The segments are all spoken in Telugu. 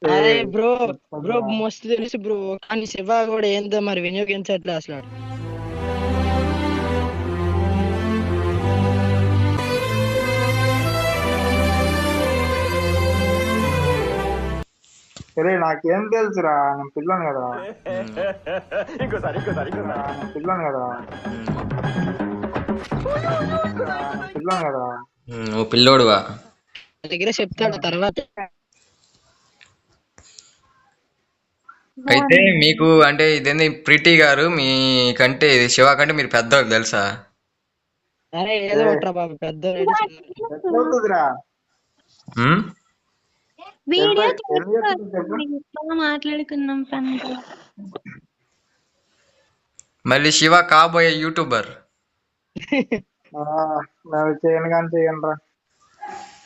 అరే ఏయ్ బ్రో, బ్రో చెప్పదురా. మస్తు తెలుసు బ్రో, కానీ శివ కూడా ఏందో మరి వినియోగించట్లే అసలు. అరే నాకేం తెలుసురా, నేను పిల్లని కదా. నేను పిల్లని కదా. నేను పిల్లని కదా. ఓ పిల్లోడువా. నా దగ్గర చెప్తాడు తర్వాత. అయితే మీకు అంటే ఇదేంది ప్రీతి గారు మీకంటే ఇది శివ కంటే మీరు పెద్దవాళ్ళు తెలుసా? అరే ఏదో ఏ ఒకట్రా బాబు, పెద్ద ఎట్లవుతుందిరా? ఉమ్? చెప్పు, వీడియో ఎన్ని చెప్తుంది చెప్పు. చేస్తా మాట్లాడుకున్నాం ఫ్రెండ్. మళ్ళీ శివ కాబోయే యూట్యూబర్. ఆ, నేను చేయను కానీ చేయను రా.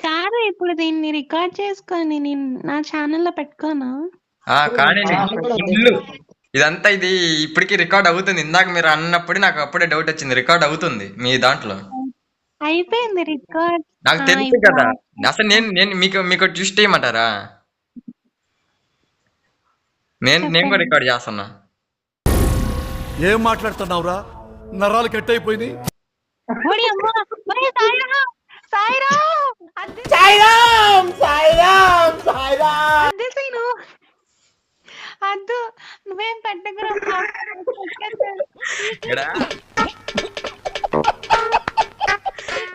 కాదు, ఇప్పుడు దీన్ని రికార్డ్ చేసుకొని నేను నా ఛానల్లో పెట్టుకోనా? కానీ కూడా ఫుల్ ఇదంతా ఇది ఇప్పటికీ రికార్డ్ అవుతుంది. ఇందాక మీరు అన్నప్పుడు నాకు అప్పుడే డౌట్ వచ్చింది, రికార్డ్ అవుతుంది మీ దాంట్లో. అయిపోయింది రికార్డ్. నాకు తెలుసు కదా. అసలు నేను నేను మీకు మీకు ట్విస్ట్ చేయమంటారా? నేను కూడా రికార్డ్ చేస్తున్నా. ఏం మాట్లాడుతున్నావురా? నరాలు కట్ అయిపోయినాయి. అద్దు, నువ్వేం పెట్టకురా. ఎడా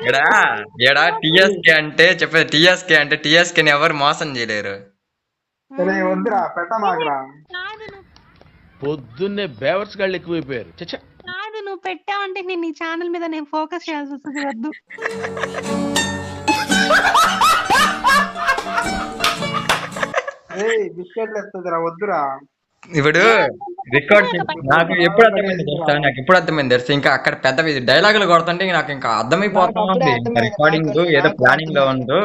ఎడా ఎడా టిఎస్కే అంటే చెప్పేది, టిఎస్కే అంటే టిఎస్కేని ఎవరు మోసం చేయలేరు. సరే వద్దురా, పెట్టమాకరా. కాదు నువ్వు పొద్దున్నే బేవర్స్ గాళ్ళు ఎక్కువైపోయారు. చచ్చా, కాదు, నువ్వు పెట్టావంటే నేను నీ ఛానల్ మీద నేను ఫోకస్ చేయాల్సి వస్తుంది. వద్దు. ఏయ్ బిస్కెట్లు ఎత్తదిరా, వద్దురా. ఇప్పుడు రికార్డ్ నాకు ఎప్పుడు అర్థమైంది తెలుసా? నాకు ఎప్పుడు అర్థమైంది తెలుసా? ఇంకా అక్కడ పెద్ద డైలాగులు కొడుతుంటే నాకు ఇంకా అర్థమైపోతా ఉంది రికార్డింగ్ ఏదో ప్లానింగ్ లో ఉందో.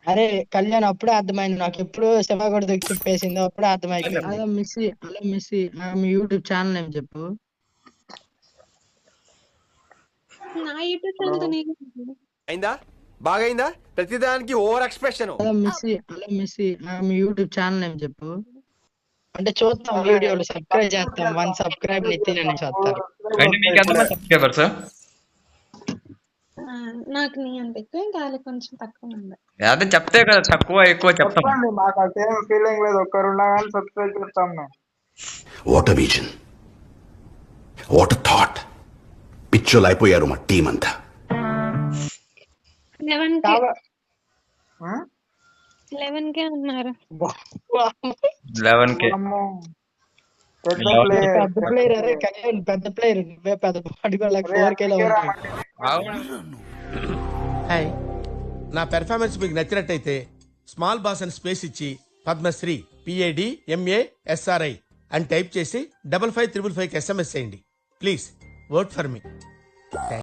అరే కళ్యాణ్ అప్పుడే అర్థమైంది నాకు, ఎప్పుడు శివ కూడా దగ్గర చెప్పేసింది అప్పుడే అర్థమైంది. హలో మిస్సి, హలో మిస్సి, మీ యూట్యూబ్ ఛానల్ ఏం చెప్పు. నా యూట్యూబ్ ఛానల్ అయిందా? బాగైందా? ప్రతిదానికి ఓవర్ ఎక్స్ప్రెషన్. హలో మిస్సి, హలో మిస్సి, మీ యూట్యూబ్ ఛానల్ ఏం చెప్పు. అంటే చూస్తాం వీడియోలు, సబ్స్క్రైబ్ చేస్తాం. 1 సబ్స్క్రైబ్ నితిన్ అని చేస్తారు. అంటే మీకు ఎంతమంది సబ్స్క్రైబర్స్? నాకు నీ అంత ఎక్కువ ఇంకా కొంచెం తక్కువ ఉంది. అదే చెప్తే కదా, తక్కువ ఎక్కువ చెప్తాం. చెప్పండి, మాకు అసలు ఫీలింగ్ లేదు. ఒక్కరున్నా కానీ సబ్స్క్రైబ్ చేస్తాం మేము. What a vision, what a thought. పిచ్చోలు అయిపోయారు మా టీం అంతా. 11K ఆ? 11K ఉన్నారు. 11K. అమ్మో, పెద్ద పెద్ద ప్లేయర్. పెద్ద ప్లేయర్. అరే కళ్యాణ్ పెద్ద ప్లేయర్, నువ్వే పెద్ద బాడీ కూడా 4K లో ఉంటావు. హాయ్. నా పెర్ఫార్మెన్స్ మీకు నచ్చినట్టయితే స్మాల్ బాస్ అని స్పేస్ ఇచ్చి పద్మశ్రీ PADMASRI అని టైప్ చేసి 5555కి SMS చేయండి. Please vote for me.